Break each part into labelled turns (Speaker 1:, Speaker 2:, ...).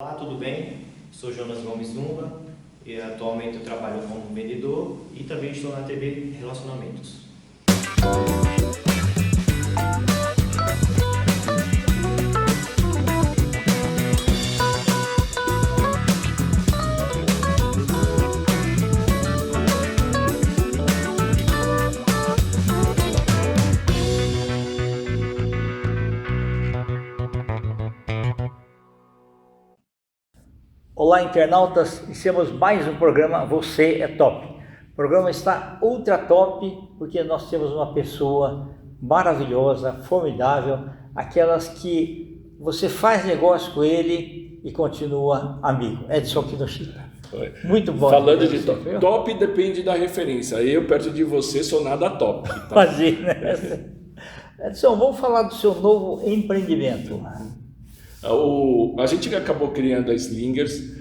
Speaker 1: Olá, tudo bem? Sou Jonas Gomes Dumba e atualmente eu trabalho como vendedor e também estou na TV Relacionamentos.
Speaker 2: Olá, internautas, iniciamos mais um programa Você é Top. O programa está ultra top porque nós temos uma pessoa maravilhosa, formidável, aquelas que você faz negócio com ele e continua amigo. Edson Kinoshita. Muito bom.
Speaker 3: Falando de top. Top depende da referência. Eu, perto de você, sou nada top. Tá?
Speaker 2: Imagina. Edson, vamos falar do seu novo empreendimento.
Speaker 3: A gente acabou criando a Slingers.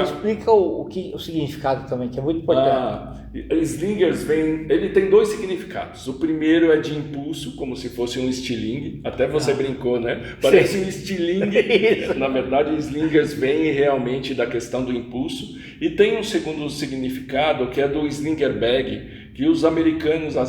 Speaker 2: Explica o significado também, que é muito importante.
Speaker 3: Slingers ele tem dois significados. O primeiro é de impulso, como se fosse um estilingue. Até você brincou, né? Parece um estilingue. Na verdade, Slingers vem realmente da questão do impulso. E tem um segundo significado, que é do Slinger Bag, que as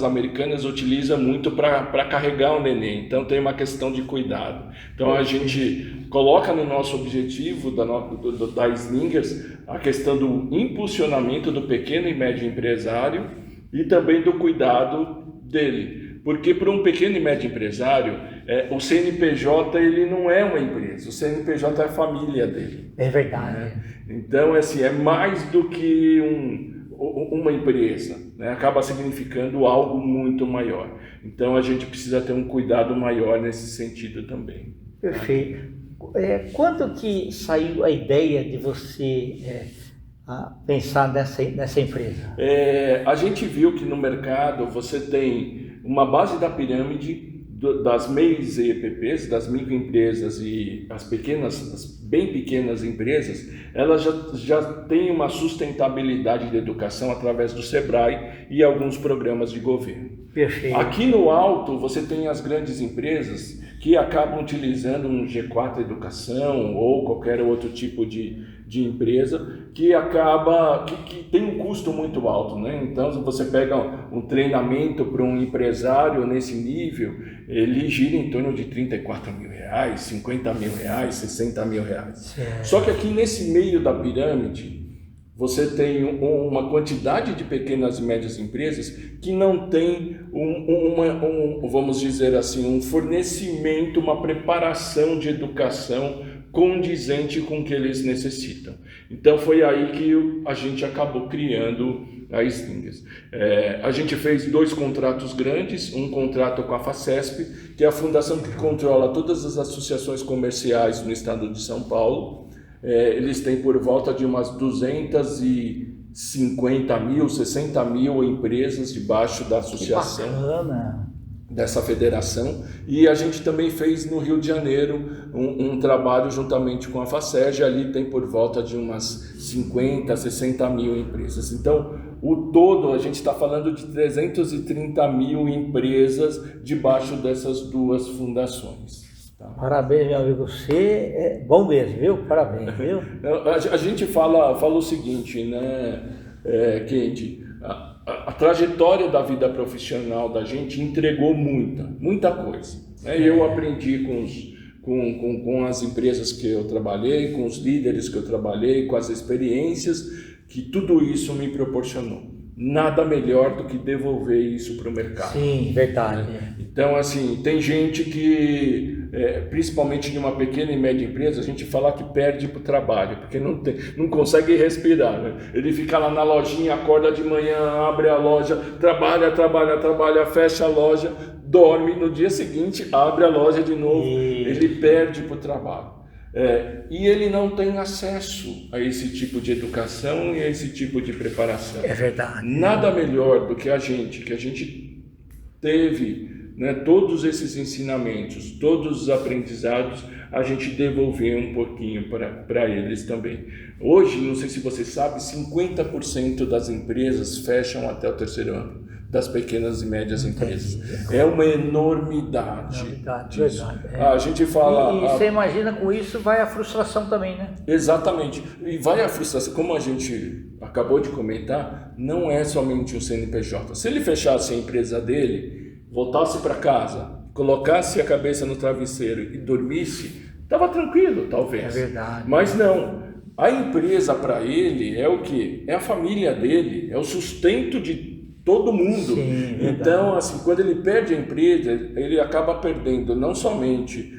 Speaker 3: americanas utilizam muito para carregar o neném. Então tem uma questão de cuidado. Então a gente coloca no nosso objetivo da Slingers a questão do impulsionamento do pequeno e médio empresário e também do cuidado dele. Porque para um pequeno e médio empresário, o CNPJ ele não é uma empresa, o CNPJ é a família dele.
Speaker 2: É verdade.
Speaker 3: Então assim, é mais do que uma empresa, né? Acaba significando algo muito maior. Então a gente precisa ter um cuidado maior nesse sentido também.
Speaker 2: Perfeito. Quando que saiu a ideia de você pensar nessa empresa?
Speaker 3: A gente viu que no mercado você tem uma base da pirâmide das MEIs e EPPs, das microempresas e as bem pequenas empresas, elas já têm uma sustentabilidade de educação através do Sebrae e alguns programas de governo.
Speaker 2: Perfeito.
Speaker 3: Aqui no alto você tem as grandes empresas que acabam utilizando um G4 Educação ou qualquer outro tipo de empresa que tem um custo muito alto, né? Então, se você pega um treinamento para um empresário nesse nível, ele gira em torno de R$34 mil, R$50 mil, R$60 mil. Só que aqui nesse meio da pirâmide, você tem uma quantidade de pequenas e médias empresas que não tem vamos dizer assim, um fornecimento, uma preparação de educação condizente com o que eles necessitam. Então foi aí que a gente acabou criando a Slingers. A gente fez 2 contratos grandes, um contrato com a FACESP, que é a fundação que controla todas as associações comerciais no estado de São Paulo. Eles têm por volta de umas 250 mil, 60 mil empresas debaixo da associação.
Speaker 2: Que bacana.
Speaker 3: Dessa federação, e a gente também fez no Rio de Janeiro um trabalho juntamente com a FACERJ, ali tem por volta de umas 50, 60 mil empresas. Então, o todo, a gente está falando de 330 mil empresas debaixo dessas 2 fundações. Tá?
Speaker 2: Parabéns, meu amigo, você é bom mesmo, viu? Parabéns, viu?
Speaker 3: A gente fala o seguinte, né, Kendi? A trajetória da vida profissional da gente entregou muita coisa. Né? Eu aprendi com as empresas que eu trabalhei, com os líderes que eu trabalhei, com as experiências, que tudo isso me proporcionou. Nada melhor do que devolver isso para o mercado.
Speaker 2: Sim, verdade.
Speaker 3: Então, assim, tem gente que, principalmente de uma pequena e média empresa, a gente fala que perde para o trabalho, porque não consegue respirar. Né? Ele fica lá na lojinha, acorda de manhã, abre a loja, trabalha, fecha a loja, dorme, no dia seguinte abre a loja de novo, ele perde para o trabalho. E ele não tem acesso a esse tipo de educação e a esse tipo de preparação.
Speaker 2: É verdade.
Speaker 3: Nada melhor do que a gente teve, né, todos esses ensinamentos, todos os aprendizados, a gente devolver um pouquinho para eles também. Hoje, não sei se você sabe, 50% das empresas fecham até o 3º ano. das pequenas e médias empresas. É uma enormidade. Disso.
Speaker 2: Verdade.
Speaker 3: A gente fala...
Speaker 2: E você imagina, com isso vai a frustração também, né?
Speaker 3: Exatamente. E vai a frustração, como a gente acabou de comentar, não é somente o CNPJ. Se ele fechasse a empresa dele, voltasse para casa, colocasse a cabeça no travesseiro e dormisse, estava tranquilo, talvez.
Speaker 2: É verdade.
Speaker 3: Mas não. A empresa para ele é o quê? É a família dele, é o sustento de todo mundo.
Speaker 2: Sim,
Speaker 3: então, assim, quando ele perde a empresa, ele acaba perdendo não somente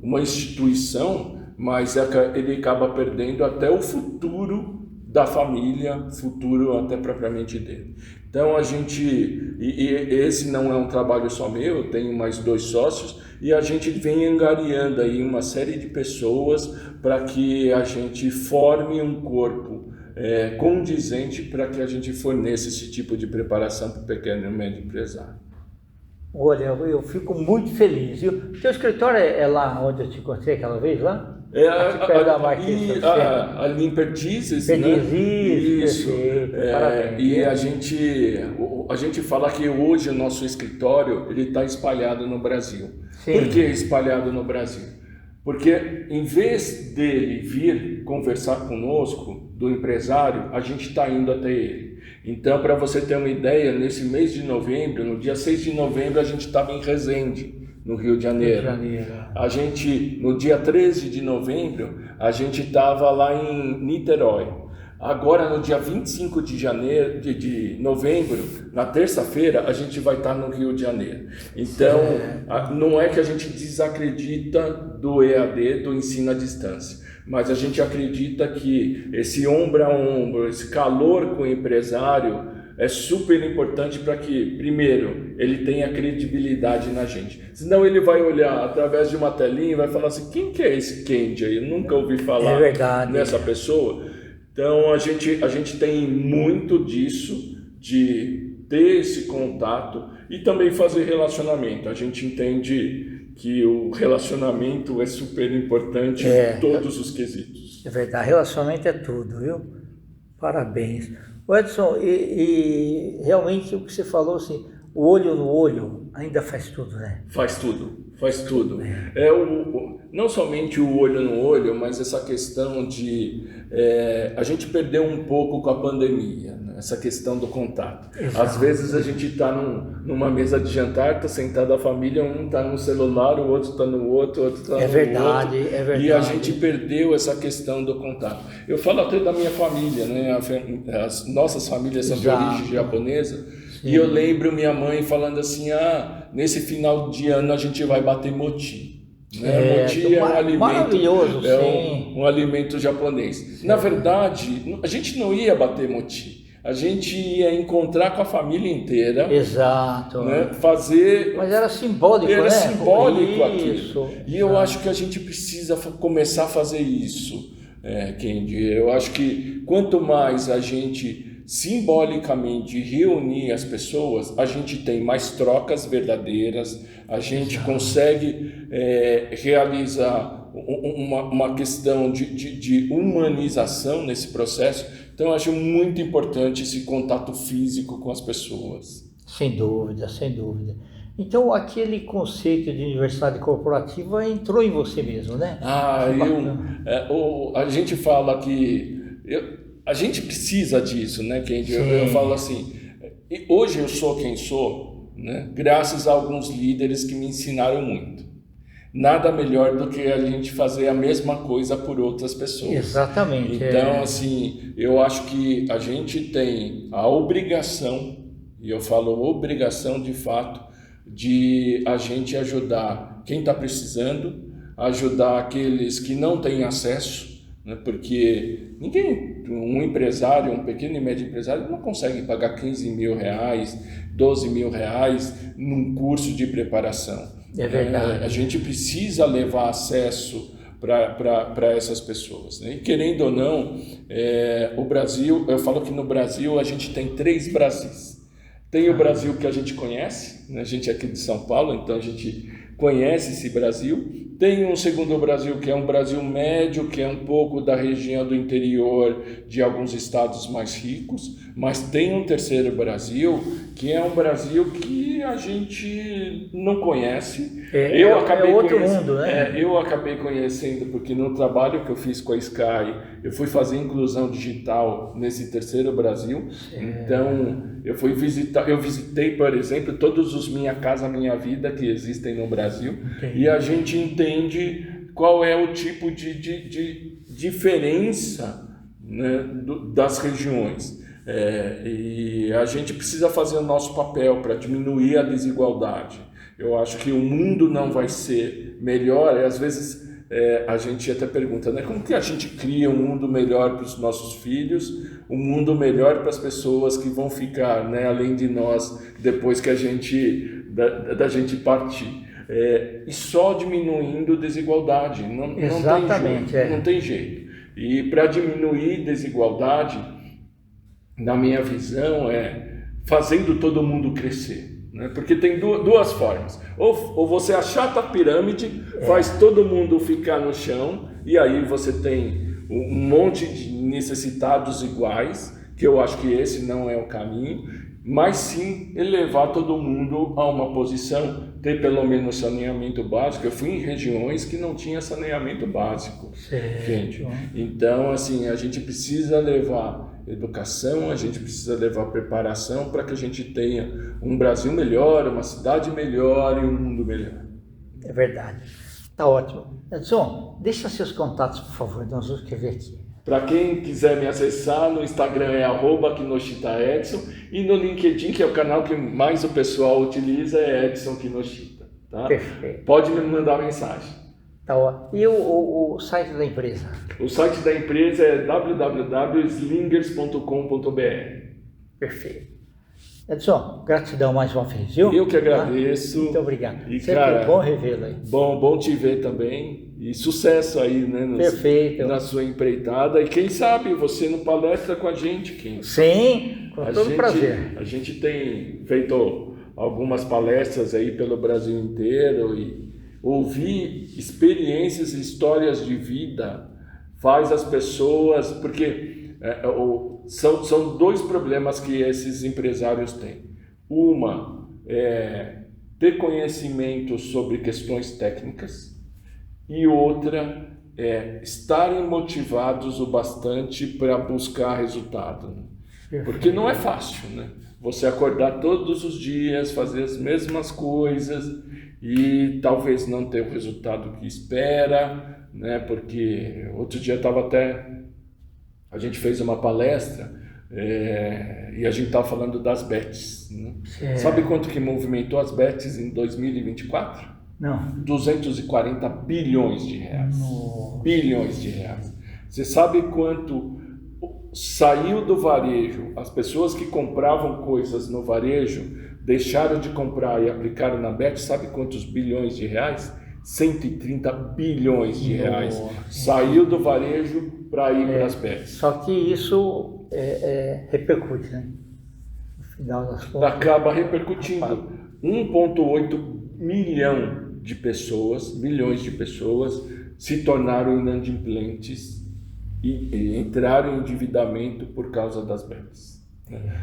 Speaker 3: uma instituição, mas ele acaba perdendo até o futuro da família, futuro até propriamente dele. Então a gente, e esse não é um trabalho só meu, eu tenho mais 2 sócios, e a gente vem angariando aí uma série de pessoas para que a gente forme um corpo condizente para que a gente forneça esse tipo de preparação para o pequeno e médio empresário.
Speaker 2: Olha, eu fico muito feliz. E o teu escritório é lá onde eu te encontrei aquela vez, lá? Aqui perto da Marquês.
Speaker 3: Ali em Perdizes,
Speaker 2: né?
Speaker 3: Isso.
Speaker 2: Parabéns.
Speaker 3: E a gente fala que hoje o nosso escritório ele está espalhado no Brasil.
Speaker 2: Sim.
Speaker 3: Por que espalhado no Brasil? Porque em vez dele vir conversar conosco, do empresário, a gente está indo até ele. Então, para você ter uma ideia, nesse mês de novembro, no dia 6 de novembro, a gente estava em Resende, no Rio de Janeiro. A gente, no dia 13 de novembro, a gente estava lá em Niterói. Agora, no dia 25 de novembro, na terça-feira, a gente vai estar no Rio de Janeiro. Então, não é que a gente desacredita do EAD, do ensino à distância, mas a gente acredita que esse ombro a ombro, esse calor com o empresário é super importante para que, primeiro, ele tenha credibilidade na gente. Senão ele vai olhar através de uma telinha e vai falar assim, quem que é esse Kendi aí? Eu nunca ouvi falar nessa pessoa. Então a gente tem muito disso, de ter esse contato e também fazer relacionamento. A gente entende que o relacionamento é super importante em todos os quesitos.
Speaker 2: É verdade, relacionamento é tudo, viu? Parabéns. Edson, e realmente o que você falou, assim, o olho no olho ainda faz tudo, né?
Speaker 3: Faz tudo. Não somente o olho no olho, mas essa questão de... a gente perdeu um pouco com a pandemia, né? Essa questão do contato. Exato. Às vezes a gente está numa mesa de jantar, está sentado a família, um está no celular, o outro está no outro, o outro está no outro.
Speaker 2: É verdade.
Speaker 3: E a gente perdeu essa questão do contato. Eu falo até da minha família, né? As nossas famílias são de origem japonesa. Sim. E eu lembro minha mãe falando assim, nesse final de ano a gente vai bater moti. Né? Moti é um alimento
Speaker 2: maravilhoso,
Speaker 3: um alimento japonês. Sim. Na verdade, a gente não ia bater moti. A gente ia encontrar com a família inteira.
Speaker 2: Exato.
Speaker 3: Né?
Speaker 2: Mas era simbólico,
Speaker 3: Era
Speaker 2: né?
Speaker 3: simbólico aquilo. E eu acho que a gente precisa começar a fazer isso, Kendi. Eu acho que quanto mais a gente simbolicamente reunir as pessoas, a gente tem mais trocas verdadeiras, a gente consegue realizar uma questão de humanização nesse processo. Então, eu acho muito importante esse contato físico com as pessoas.
Speaker 2: Sem dúvida, sem dúvida. Então, aquele conceito de universidade corporativa entrou em você mesmo, né?
Speaker 3: A gente fala que... a gente precisa disso, né, Kendi? Eu falo assim, hoje eu sou quem sou, né, graças a alguns líderes que me ensinaram muito. Nada melhor do que a gente fazer a mesma coisa por outras pessoas.
Speaker 2: Exatamente.
Speaker 3: Então, assim, eu acho que a gente tem a obrigação, e eu falo obrigação de fato, de a gente ajudar quem está precisando, ajudar aqueles que não têm acesso, né, porque um empresário, um pequeno e médio empresário não consegue pagar 15 mil reais, 12 mil reais num curso de preparação.
Speaker 2: É verdade.
Speaker 3: A gente precisa levar acesso para essas pessoas, né? E querendo ou não, o Brasil, eu falo que no Brasil a gente tem 3 Brasis. Tem o Brasil que a gente conhece, né? A gente é aqui de São Paulo, então a gente conhece esse Brasil. Tem um segundo Brasil, que é um Brasil médio, que é um pouco da região do interior de alguns estados mais ricos, mas tem um terceiro Brasil, que é um Brasil que a gente não conhece.
Speaker 2: É outro mundo, né?
Speaker 3: Eu acabei conhecendo, porque no trabalho que eu fiz com a Sky, eu fui fazer inclusão digital nesse terceiro Brasil. Então, eu visitei, por exemplo, todos os Minha Casa Minha Vida que existem no Brasil, e a gente entende qual é o tipo de diferença, né, das regiões. E a gente precisa fazer o nosso papel para diminuir a desigualdade. Eu acho que o mundo não vai ser melhor, e às vezes a gente até pergunta, né, como que a gente cria um mundo melhor para os nossos filhos, um mundo melhor para as pessoas que vão ficar, né, além de nós, depois que da gente partir. E só diminuindo desigualdade, não tem jeito. E para diminuir desigualdade, na minha visão, fazendo todo mundo crescer. Né? Porque tem duas formas. Ou você achata a pirâmide, faz todo mundo ficar no chão, e aí você tem um monte de necessitados iguais, que eu acho que esse não é o caminho, mas sim elevar todo mundo a uma posição, ter pelo menos saneamento básico. Eu fui em regiões que não tinha saneamento básico, gente. Então, assim, a gente precisa levar educação, a gente precisa levar preparação para que a gente tenha um Brasil melhor, uma cidade melhor e um mundo melhor.
Speaker 2: É verdade. Tá ótimo. Edson, deixa seus contatos, por favor, nós vamos escrever aqui.
Speaker 3: Para quem quiser me acessar, no Instagram é @kinoshitaedson, e no LinkedIn, que é o canal que mais o pessoal utiliza, é Edson Kinoshita. Tá?
Speaker 2: Perfeito.
Speaker 3: Pode me mandar mensagem.
Speaker 2: Tá ótimo. E o site da empresa?
Speaker 3: O site da empresa é www.slingers.com.br.
Speaker 2: Perfeito. Edson, gratidão mais uma vez, viu?
Speaker 3: Eu que agradeço.
Speaker 2: Muito obrigado.
Speaker 3: E,
Speaker 2: sempre
Speaker 3: cara,
Speaker 2: bom revê-lo aí.
Speaker 3: Bom te ver também. E sucesso aí, né?
Speaker 2: Perfeito.
Speaker 3: Na sua empreitada. E quem sabe você não palestra com a gente, Kim.
Speaker 2: Sim, com todo prazer.
Speaker 3: A gente tem feito algumas palestras aí pelo Brasil inteiro, e ouvir experiências e histórias de vida faz as pessoas... Porque são dois problemas que esses empresários têm. Uma é ter conhecimento sobre questões técnicas, e outra é estarem motivados o bastante para buscar resultado. Porque não é fácil, né? Você acordar todos os dias, fazer as mesmas coisas e talvez não ter o resultado que espera, né? Porque outro dia a gente fez uma palestra e a gente estava falando das bets, né? Sabe quanto que movimentou as bets em 2024?
Speaker 2: Não.
Speaker 3: 240 bilhões de reais.
Speaker 2: Nossa.
Speaker 3: Bilhões de reais. Você sabe quanto saiu do varejo? As pessoas que compravam coisas no varejo deixaram de comprar e aplicaram na Bet. Sabe quantos bilhões de reais? 130 bilhões de reais. Saiu do varejo para ir para as bets.
Speaker 2: Só que isso repercute, né? No final das contas.
Speaker 3: Acaba repercutindo. 1,8 milhão de pessoas, milhões de pessoas se tornaram inadimplentes e entraram em endividamento por causa das bets.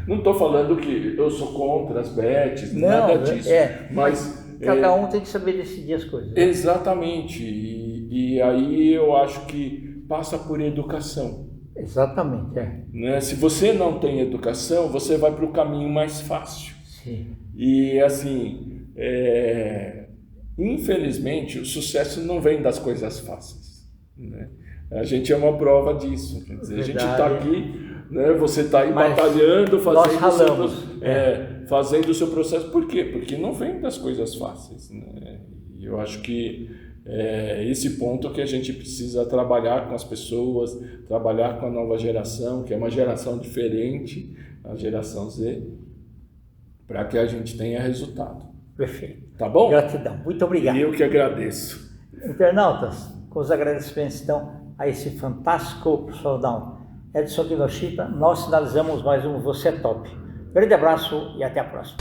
Speaker 3: Não estou falando que eu sou contra as bets, nada disso. Mas
Speaker 2: cada um tem que saber decidir as coisas. Né?
Speaker 3: Exatamente. E aí eu acho que passa por educação.
Speaker 2: Exatamente,
Speaker 3: né? Se você não tem educação, você vai para o caminho mais fácil.
Speaker 2: Sim.
Speaker 3: E assim... infelizmente o sucesso não vem das coisas fáceis, né? A gente é uma prova disso. Quer dizer, a gente está aqui, né? Você está aí batalhando, fazendo o seu processo. Por quê? Porque não vem das coisas fáceis, né? E eu acho que esse ponto que a gente precisa trabalhar com as pessoas, trabalhar com a nova geração, que é uma geração diferente, a geração Z, para que a gente tenha resultado.
Speaker 2: Perfeito.
Speaker 3: Tá bom?
Speaker 2: Gratidão. Muito obrigado.
Speaker 3: E eu que agradeço.
Speaker 2: Internautas, com os agradecimentos então a esse fantástico profissional Edson Kinoshita, nós finalizamos mais um Você é Top. Grande abraço e até a próxima.